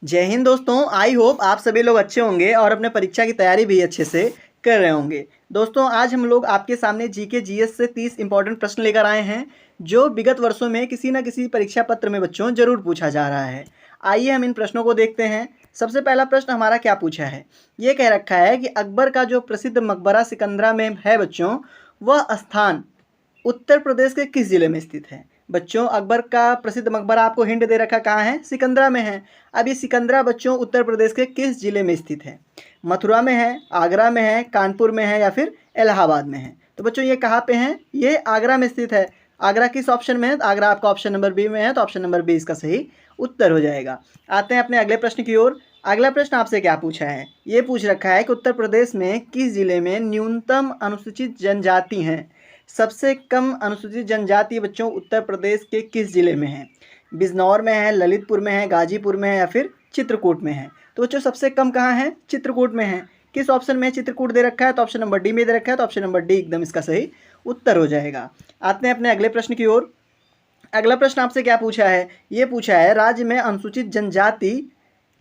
जय हिंद दोस्तों। I hope आप सभी लोग अच्छे होंगे और अपने परीक्षा की तैयारी भी अच्छे से कर रहे होंगे। दोस्तों आज हम लोग आपके सामने जीके जीएस से 30 इंपॉर्टेंट प्रश्न लेकर आए हैं जो विगत वर्षों में किसी न किसी परीक्षा पत्र में बच्चों जरूर पूछा जा रहा है। आइए हम इन प्रश्नों को देखते हैं। सबसे पहला प्रश्न हमारा क्या पूछा है, ये कह रखा है कि अकबर का जो प्रसिद्ध मकबरा सिकंदरा में है बच्चों, वह स्थान उत्तर प्रदेश के किस जिले में स्थित है। बच्चों अकबर का प्रसिद्ध मकबरा आपको हिंट दे रखा कहाँ है, सिकंदरा में है। अब ये सिकंदरा बच्चों उत्तर प्रदेश के किस जिले में स्थित है, मथुरा में है, आगरा में है, कानपुर में है या फिर इलाहाबाद में है। तो बच्चों ये कहाँ पे है, ये आगरा में स्थित है। आगरा किस ऑप्शन में है, आगरा आपका ऑप्शन नंबर बी में है, तो ऑप्शन नंबर बी इसका सही उत्तर हो जाएगा। आते हैं अपने अगले प्रश्न की ओर। अगला प्रश्न आपसे क्या पूछा है, ये पूछ रखा है कि उत्तर प्रदेश में किस जिले में न्यूनतम अनुसूचित जनजाति हैं। सबसे कम अनुसूचित जनजाति बच्चों उत्तर प्रदेश के किस जिले में है, बिजनौर में है, ललितपुर में है, गाजीपुर में है या फिर चित्रकूट में है। तो बच्चों सबसे कम कहाँ है, चित्रकूट में है। किस ऑप्शन में चित्रकूट दे रखा है, तो ऑप्शन नंबर डी में दे रखा है, तो ऑप्शन नंबर डी एकदम इसका सही उत्तर हो जाएगा। आते हैं अपने अगले प्रश्न की ओर। अगला प्रश्न आपसे क्या पूछा है, ये पूछा है राज्य में अनुसूचित जनजाति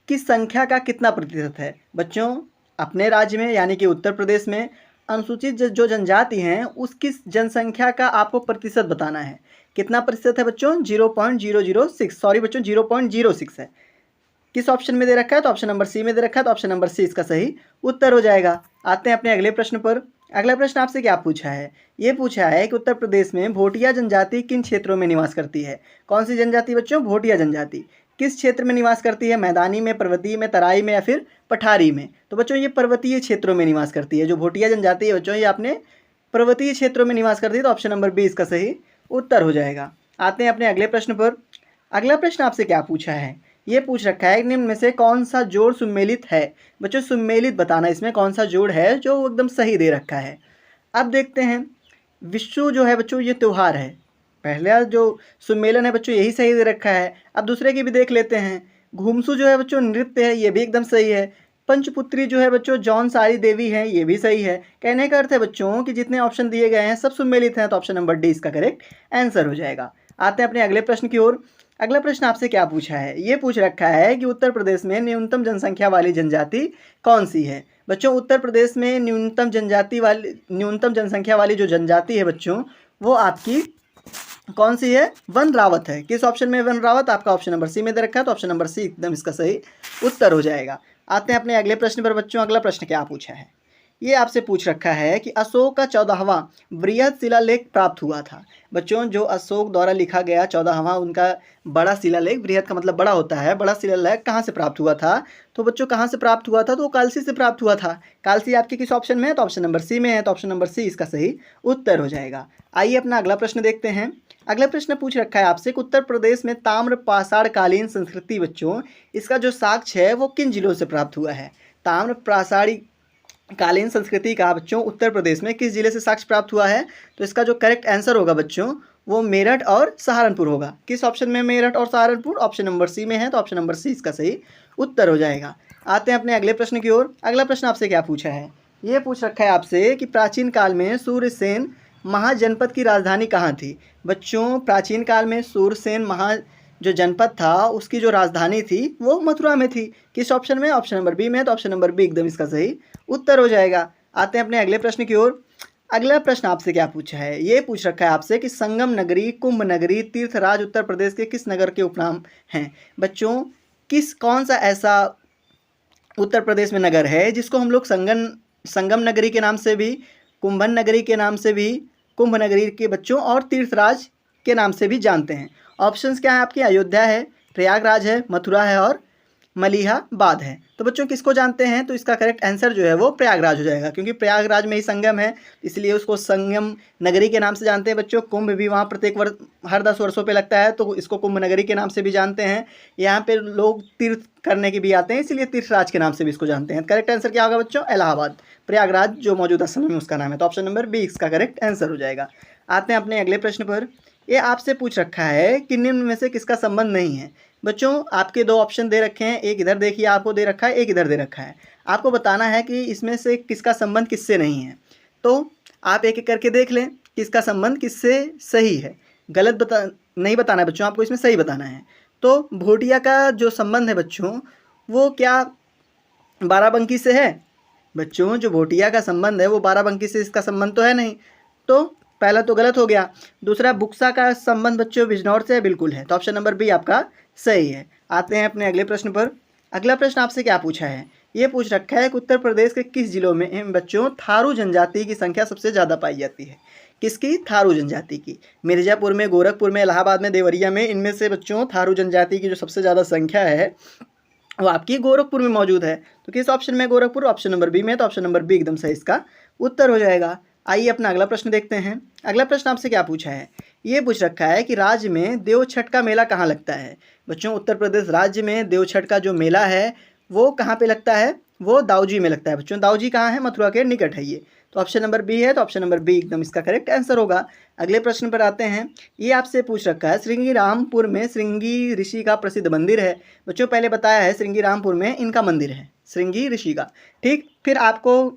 की संख्या का कितना प्रतिशत है। बच्चों अपने राज्य में यानी कि उत्तर प्रदेश में अनुसूचित जो जनजाति हैं उसकी जनसंख्या का आपको प्रतिशत बताना है। कितना प्रतिशत है बच्चों, 0.006, सॉरी बच्चों 0.06 है। किस ऑप्शन में दे रखा है, तो ऑप्शन नंबर सी में दे रखा है, तो ऑप्शन नंबर सी इसका सही उत्तर हो जाएगा। आते हैं अपने अगले प्रश्न पर। अगला प्रश्न आपसे क्या पूछा है, ये पूछा है कि उत्तर प्रदेश में भोटिया जनजाति किन क्षेत्रों में निवास करती है। कौन सी जनजाति बच्चों, भोटिया जनजाति किस क्षेत्र में निवास करती है, मैदानी में, पर्वतीय में, तराई में या फिर पठारी में। तो बच्चों ये पर्वतीय क्षेत्रों में निवास करती है। जो भोटिया जनजाति है बच्चों ये अपने पर्वतीय क्षेत्रों में निवास करती है, तो ऑप्शन नंबर बी इसका सही उत्तर हो जाएगा। आते हैं अपने अगले प्रश्न पर। अगला प्रश्न आपसे क्या पूछा है, ये पूछ रखा है निम्न में से कौन सा जोड़ सुमेलित है। बच्चों सुमेलित बताना, इसमें कौन सा जोड़ है जो एकदम सही दे रखा है। अब देखते हैं, विषु जो है बच्चों ये त्यौहार है, पहला जो सुमेलन है बच्चों यही सही दे रखा है। अब दूसरे की भी देख लेते हैं। घुमसू जो है बच्चों नृत्य है, ये भी एकदम सही है। पंचपुत्री जो है बच्चों जौन सारी देवी है, ये भी सही है। कहने का अर्थ है बच्चों कि जितने ऑप्शन दिए गए हैं सब सुमेलित हैं, तो ऑप्शन नंबर डी इसका करेक्ट आंसर हो जाएगा। आते हैं अपने अगले प्रश्न की ओर। अगला प्रश्न आपसे क्या पूछा है, ये पूछ रखा है कि उत्तर प्रदेश में न्यूनतम जनसंख्या वाली जनजाति कौन सी है। बच्चों उत्तर प्रदेश में न्यूनतम जनसंख्या वाली जो जनजाति है बच्चों वो आपकी कौन सी है, वन रावत है। किस ऑप्शन में वन रावत, आपका ऑप्शन नंबर सी में दे रखा है, तो ऑप्शन नंबर सी एकदम इसका सही उत्तर हो जाएगा। आते हैं अपने अगले प्रश्न पर बच्चों। अगला प्रश्न क्या पूछा है, ये आपसे पूछ रखा है कि अशोक का 14वां बृहद शिलालेख प्राप्त हुआ था। बच्चों जो अशोक द्वारा लिखा गया 14वां उनका बड़ा शिलालेख, बृहद का मतलब बड़ा होता है, बड़ा शिलालेख कहाँ से प्राप्त हुआ था। तो बच्चों कहाँ से प्राप्त हुआ था, तो वो कालसी से प्राप्त हुआ था। कालसी आपके किस ऑप्शन में है, तो ऑप्शन नंबर सी में है, तो ऑप्शन नंबर सी इसका सही उत्तर हो जाएगा। आइए अपना अगला प्रश्न देखते हैं। अगला प्रश्न पूछ रखा है आपसे कि उत्तर प्रदेश में ताम्र पाषाणकालीन संस्कृति बच्चों इसका जो साक्ष्य है वो किन जिलों से प्राप्त हुआ है। ताम्र पाषाणी कालीन संस्कृति का बच्चों उत्तर प्रदेश में किस जिले से साक्ष्य प्राप्त हुआ है। तो इसका जो करेक्ट आंसर होगा बच्चों वो मेरठ और सहारनपुर होगा। किस ऑप्शन में मेरठ और सहारनपुर, ऑप्शन नंबर सी में है, तो ऑप्शन नंबर सी इसका सही उत्तर हो जाएगा। आते हैं अपने अगले प्रश्न की ओर। अगला प्रश्न आपसे क्या पूछा है, ये पूछ रखा है आपसे कि प्राचीन काल में सूर्यसेन महाजनपद की राजधानी कहाँ थी। बच्चों प्राचीन काल में सूरसेन जो जनपद था उसकी जो राजधानी थी वो मथुरा में थी। किस ऑप्शन में, ऑप्शन नंबर बी में, तो ऑप्शन नंबर बी एकदम इसका सही उत्तर हो जाएगा। आते हैं अपने अगले प्रश्न की ओर। अगला प्रश्न आपसे क्या पूछा है, ये पूछ रखा है आपसे कि संगम नगरी, कुंभ नगरी, तीर्थराज उत्तर प्रदेश के किस नगर के उपनाम हैं। बच्चों कौन सा ऐसा उत्तर प्रदेश में नगर है जिसको हम लोग संगम नगरी के नाम से भी, कुंभन नगरी के नाम से भी, कुंभ नगरी के बच्चों और तीर्थराज के नाम से भी जानते हैं। ऑप्शंस क्या है आपकी, अयोध्या है, प्रयागराज है, मथुरा है और मलिहाबाद है। तो बच्चों किसको जानते हैं, तो इसका करेक्ट आंसर जो है वो प्रयागराज हो जाएगा, क्योंकि प्रयागराज में ही संगम है इसलिए उसको संगम नगरी के नाम से जानते हैं बच्चों। कुंभ भी वहाँ प्रत्येक वर्ष हर 10 वर्षों पे लगता है तो इसको कुंभ नगरी के नाम से भी जानते हैं। यहाँ पे लोग तीर्थ करने के भी आते हैं इसलिए तीर्थराज के नाम से भी इसको जानते हैं। करेक्ट आंसर क्या होगा बच्चों, इलाहाबाद, प्रयागराज जो मौजूदा समय में उसका नाम है, तो ऑप्शन नंबर बी इसका करेक्ट आंसर हो जाएगा। आते हैं अपने अगले प्रश्न पर। ये आपसे पूछ रखा है कि निम्न में से किसका संबंध नहीं है। बच्चों आपके दो ऑप्शन दे रखे हैं, एक इधर देखिए आपको दे रखा है, एक इधर दे रखा है। आपको बताना है कि इसमें से किसका संबंध किससे नहीं है। तो आप एक एक करके देख लें किसका संबंध किससे सही है। नहीं बताना है बच्चों, आपको इसमें सही बताना है। तो भोटिया का जो संबंध है बच्चों वो क्या बाराबंकी से है? बच्चों जो भोटिया का संबंध है वो बाराबंकी से इसका संबंध तो है नहीं, तो पहला तो गलत हो गया। दूसरा बुक्सा का संबंध बच्चों बिजनौर से बिल्कुल है, तो ऑप्शन नंबर बी आपका सही है। आते हैं अपने अगले प्रश्न पर। अगला प्रश्न आपसे क्या पूछा है? ये पूछ रखा है कि उत्तर प्रदेश के किस जिलों में बच्चों थारू जनजाति की संख्या सबसे ज़्यादा पाई जाती है? किसकी? थारू जनजाति की। मिर्ज़ापुर में, गोरखपुर में, इलाहाबाद में, देवरिया में, इनमें से बच्चों थारू जनजाति की जो सबसे ज़्यादा संख्या है वो आपकी गोरखपुर में मौजूद है। तो किस ऑप्शन में? गोरखपुर। ऑप्शन नंबर बी में, तो ऑप्शन नंबर बी एकदम सही इसका उत्तर हो जाएगा। आइए अपना अगला प्रश्न देखते हैं। अगला प्रश्न आपसे क्या पूछा है? ये पूछ रखा है कि राज्य में देवछठ का मेला कहाँ लगता है? बच्चों उत्तर प्रदेश राज्य में देवछठ का जो मेला है वो कहाँ पे लगता है? वो दाऊजी में लगता है। बच्चों दाऊजी कहाँ है? मथुरा के निकट है ये। तो ऑप्शन नंबर बी है, तो ऑप्शन नंबर बी एकदम इसका करेक्ट आंसर होगा। अगले प्रश्न पर आते हैं। ये आपसे पूछ रखा है श्रृंगी रामपुर में श्रृंगी ऋषि का प्रसिद्ध मंदिर है। बच्चों पहले बताया है श्रृंगी रामपुर में इनका मंदिर है, श्रृंगी ऋषि का। ठीक, फिर आपको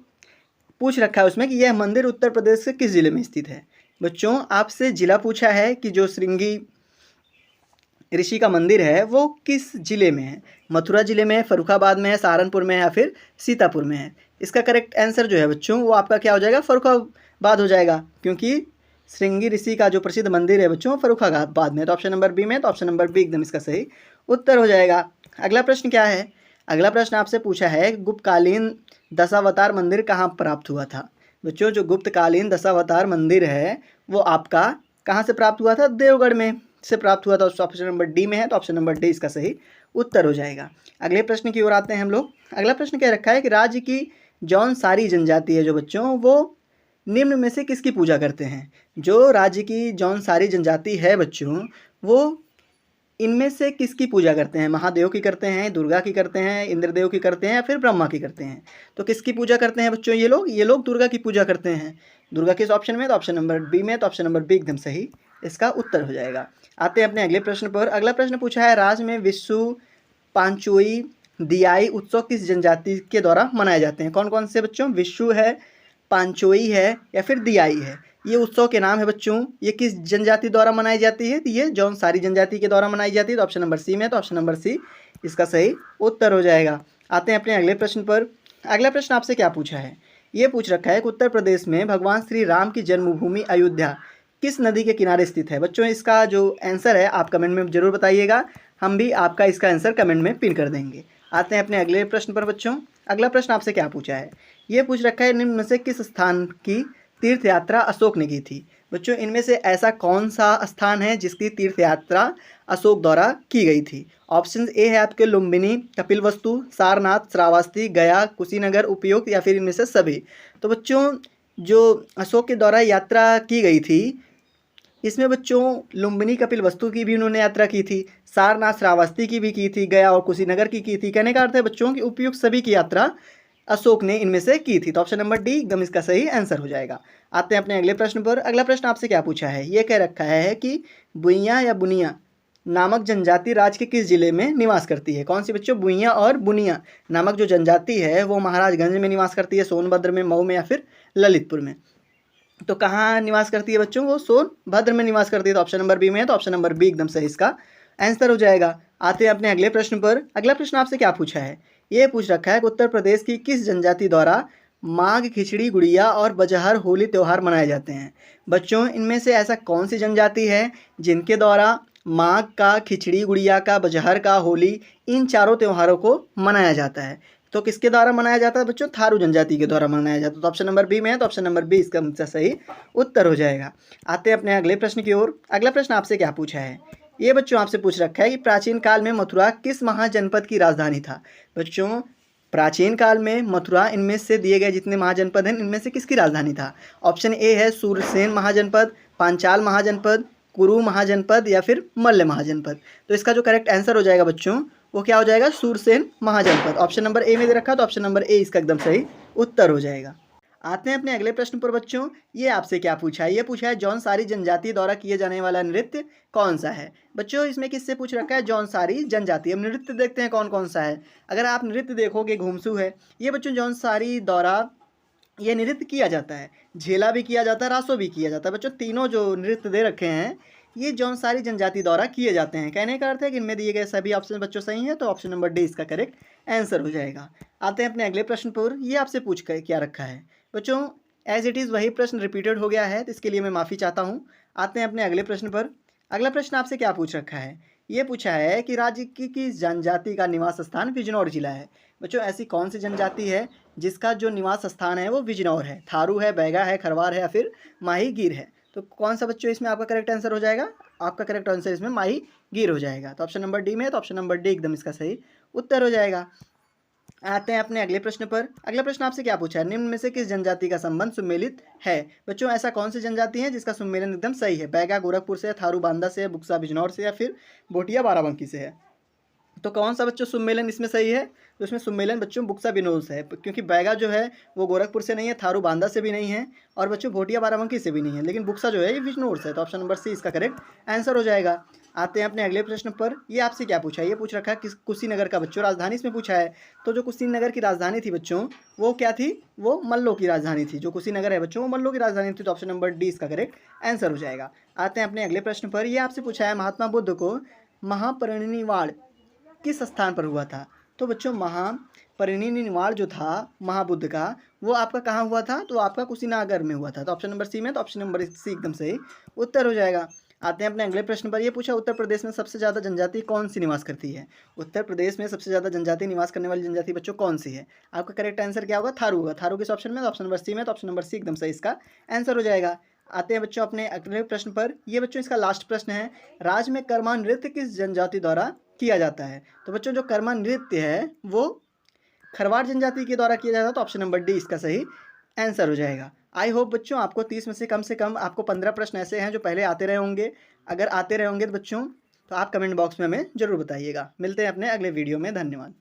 पूछ रखा है उसमें कि यह मंदिर उत्तर प्रदेश के किस जिले में स्थित है? बच्चों आपसे जिला पूछा है कि जो श्रृंगी ऋषि का मंदिर है वो किस जिले में है? मथुरा जिले में है, फर्रुखाबाद में है, सहारनपुर में है या फिर सीतापुर में है? इसका करेक्ट आंसर जो है बच्चों वो आपका क्या हो जाएगा? फर्रुखाबाद हो जाएगा, क्योंकि श्रृंगी ऋषि का जो प्रसिद्ध मंदिर है बच्चों फर्रुखाबाद में। तो ऑप्शन नंबर बी में, तो ऑप्शन नंबर बी एकदम इसका सही उत्तर हो जाएगा। अगला प्रश्न क्या है? अगला प्रश्न आपसे पूछा है गुप्तकालीन दशावतार मंदिर कहाँ प्राप्त हुआ था? बच्चों जो गुप्तकालीन दशावतार मंदिर है वो आपका कहाँ से प्राप्त हुआ था? देवगढ़ में से प्राप्त हुआ था। ऑप्शन नंबर डी में है, तो ऑप्शन नंबर डी इसका सही उत्तर हो जाएगा। अगले प्रश्न की ओर आते हैं हम लोग। अगला प्रश्न क्या रखा है कि राज्य की जौनसारी जनजाति है जो बच्चों वो निम्न में से किसकी पूजा करते हैं? जो राज्य की जौनसारी जनजाति है बच्चों वो इनमें से किसकी पूजा करते हैं? महादेव की करते हैं, दुर्गा की करते हैं, इंद्रदेव की करते हैं या फिर ब्रह्मा की करते हैं? तो किसकी पूजा करते हैं बच्चों? ये लोग दुर्गा की पूजा करते हैं। दुर्गा किस ऑप्शन में? तो ऑप्शन नंबर बी में, तो ऑप्शन नंबर बी एकदम सही इसका उत्तर हो जाएगा। आते हैं अपने अगले प्रश्न पर। अगला प्रश्न पूछा है राज्य में विशु पांचोई दियाई उत्सव किस जनजाति के द्वारा मनाए जाते हैं? कौन कौन से बच्चों? विशु है, पांचोई है या फिर दियाई है। ये उत्सव के नाम है बच्चों। ये किस जनजाति द्वारा मनाई जाती है? तो ये जौनसारी जनजाति के द्वारा मनाई जाती है। तो ऑप्शन नंबर सी में, तो ऑप्शन नंबर सी इसका सही उत्तर हो जाएगा। आते हैं अपने अगले प्रश्न पर। अगला प्रश्न आपसे क्या पूछा है? ये पूछ रखा है कि उत्तर प्रदेश में भगवान श्री राम की जन्मभूमि अयोध्या किस नदी के किनारे स्थित है? बच्चों इसका जो आंसर है आप कमेंट में जरूर बताइएगा, हम भी आपका इसका आंसर कमेंट में पिन कर देंगे। आते हैं अपने अगले प्रश्न पर बच्चों। अगला प्रश्न आपसे क्या पूछा है? ये पूछ रखा है निम्न में से किस स्थान की तीर्थ यात्रा अशोक ने की थी? बच्चों इनमें से ऐसा कौन सा स्थान है जिसकी तीर्थ यात्रा अशोक द्वारा की गई थी? ऑप्शन ए है आपके लुम्बिनी, कपिलवस्तु, सारनाथ, श्रावस्ती, गया, कुशीनगर, उपयुक्त या फिर इनमें से सभी। तो बच्चों जो अशोक के द्वारा यात्रा की गई थी इसमें बच्चों लुम्बिनी कपिलवस्तु की भी उन्होंने यात्रा की थी, सारनाथ श्रावस्ती की भी की थी, गया और कुशीनगर की थी। कहने का अर्थ है बच्चों कि उपयुक्त सभी की यात्रा अशोक ने इनमें से की थी। तो ऑप्शन नंबर डी एकदम इसका सही आंसर हो जाएगा। आते हैं अपने अगले प्रश्न पर। अगला प्रश्न आपसे क्या पूछा है? ये कह रखा है कि बुइयाँ या बुनिया नामक जनजाति राज्य के किस जिले में निवास करती है? कौन सी बच्चों? बुइयाँ और बुनिया नामक जो जनजाति है वो महाराजगंज में निवास करती है, सोनभद्र में, मऊ में या फिर ललितपुर में। तो कहाँ निवास करती है बच्चों? वो सोनभद्र में निवास करती है। तो ऑप्शन नंबर बी में है, तो ऑप्शन नंबर बी एकदम सही इसका आंसर हो जाएगा। आते हैं अपने अगले प्रश्न पर। अगला प्रश्न आपसे क्या पूछा है? ये पूछ रखा है कि उत्तर प्रदेश की किस जनजाति द्वारा माघ, खिचड़ी, गुड़िया और बजहर होली त्यौहार मनाए जाते हैं? बच्चों इनमें से ऐसा कौन सी जनजाति है जिनके द्वारा माघ का, खिचड़ी, गुड़िया का, बजहर का, होली इन चारों त्योहारों को मनाया जाता है? तो किसके द्वारा मनाया जाता है बच्चों? थारू जनजाति के द्वारा मनाया जाता है। तो ऑप्शन नंबर बी में है, तो ऑप्शन नंबर बी इसका सही उत्तर हो जाएगा। आते हैं अपने अगले प्रश्न की ओर। अगला प्रश्न आपसे क्या पूछा है? ये बच्चों आपसे पूछ रखा है कि प्राचीन काल में मथुरा किस महाजनपद की राजधानी था? बच्चों प्राचीन काल में मथुरा इनमें से दिए गए जितने महाजनपद हैं इनमें से किसकी राजधानी था? ऑप्शन ए है सूरसेन महाजनपद, पांचाल महाजनपद, कुरु महाजनपद या फिर मल्ल महाजनपद। तो इसका जो करेक्ट आंसर हो जाएगा बच्चों वो क्या हो जाएगा? सूरसेन महाजनपद। ऑप्शन नंबर ए में दे रखा है, तो ऑप्शन नंबर ए इसका एकदम सही उत्तर हो जाएगा। आते हैं अपने अगले प्रश्न पर बच्चों। ये आपसे क्या पूछा है? ये पूछा है जौनसारी जनजाति द्वारा किए जाने वाला नृत्य कौन सा है? बच्चों इसमें किससे पूछ रखा है? जौनसारी जनजाति। हम नृत्य देखते हैं कौन कौन सा है। अगर आप नृत्य देखोगे घुमसू है, ये बच्चों जौनसारी द्वारा ये नृत्य किया जाता है। झेला भी किया जाता है, रासो भी किया जाता है। बच्चों तीनों जो नृत्य दे रखे हैं ये जौनसारी जनजाति द्वारा किए जाते हैं। कहने का अर्थ है कि इनमें दिए गए सभी ऑप्शन बच्चों सही हैं, तो ऑप्शन नंबर डी इसका करेक्ट आंसर हो जाएगा। आते हैं अपने अगले प्रश्न पर। ये आपसे पूछ कर क्या रखा है बच्चों, एज इट इज़ वही प्रश्न रिपीटेड हो गया है, तो इसके लिए मैं माफ़ी चाहता हूँ। आते हैं अपने अगले प्रश्न पर। अगला प्रश्न आपसे क्या पूछ रखा है, ये पूछा है कि राज्य की किस जनजाति का निवास स्थान बिजनौर जिला है। बच्चों ऐसी कौन सी जनजाति है जिसका जो निवास स्थान है वो बिजनौर है, थारू है, बैगा है, खरवार है या फिर माही गिर है। तो कौन सा बच्चों इसमें आपका करेक्ट आंसर हो जाएगा, आपका करेक्ट आंसर इसमें माही गिर हो जाएगा। तो ऑप्शन नंबर डी में है, तो ऑप्शन नंबर डी एकदम इसका सही उत्तर हो जाएगा। आते हैं अपने अगले प्रश्न पर। अगला प्रश्न आपसे क्या पूछा है, निम्न में से किस जनजाति का संबंध सुमेलित है। बच्चों ऐसा कौन सी जनजाति है जिसका सुमेलन एकदम सही है, बैगा गोरखपुर से है, थारू बांदा से है, बुक्सा बिजनौर से या फिर भोटिया बाराबंकी से है। तो कौन सा बच्चों सुमेलन इसमें सही है, तो इसमें सुमेलन बच्चों बुक्सा बिजनौर से है, क्योंकि बैगा जो है वो गोरखपुर से नहीं है, थारू बांदा से भी नहीं है और बच्चों भोटिया बाराबंकी से भी नहीं है, लेकिन बुक्सा जो है ये बिजनौर से है। तो ऑप्शन नंबर सी इसका करेक्ट आंसर हो जाएगा। आते हैं अपने अगले प्रश्न पर। ये आपसे क्या पूछा है, ये पूछ रखा है किस कुशीनगर का बच्चों राजधानी इसमें पूछा है। तो जो कुशीनगर की राजधानी थी बच्चों वो क्या थी, वो मल्लो की राजधानी थी। जो कुशीनगर है बच्चों वो मल्लो की राजधानी थी, तो ऑप्शन नंबर डी इसका करेक्ट आंसर हो जाएगा। आते हैं अपने अगले प्रश्न पर। ये आपसे पूछा है महात्मा बुद्ध को महापरिनिर्वाण किस स्थान पर हुआ था। तो बच्चों महापरिनिर्वाण जो था महाबुद्ध का वो आपका कहाँ हुआ था, तो आपका कुशीनगर में हुआ था। तो ऑप्शन नंबर सी में, तो ऑप्शन नंबर सी एकदम सही उत्तर हो जाएगा। आते हैं अपने अगले प्रश्न पर। ये पूछा उत्तर प्रदेश में सबसे ज़्यादा जनजाति कौन सी निवास करती है। उत्तर प्रदेश में सबसे ज़्यादा जनजाति निवास करने वाली जनजाति बच्चों कौन सी है। आपका करेक्ट आंसर क्या होगा, थारू होगा। थारू किस ऑप्शन में, तो ऑप्शन नंबर सी में, तो ऑप्शन नंबर सी एकदम सही इसका आंसर हो जाएगा। आते हैं बच्चों अपने अगले प्रश्न पर। ये बच्चों इसका लास्ट प्रश्न है, राज्य में कर्मा नृत्य किस जनजाति द्वारा किया जाता है। तो बच्चों जो कर्मा नृत्य है वो खरवार जनजाति के द्वारा किया जाता है, तो ऑप्शन नंबर डी इसका सही आंसर हो जाएगा। आई होप बच्चों आपको 30 में से कम आपको 15 प्रश्न ऐसे हैं जो पहले आते रहे होंगे। अगर आते रहे होंगे तो बच्चों तो आप कमेंट बॉक्स में हमें ज़रूर बताइएगा। मिलते हैं अपने अगले वीडियो में, धन्यवाद।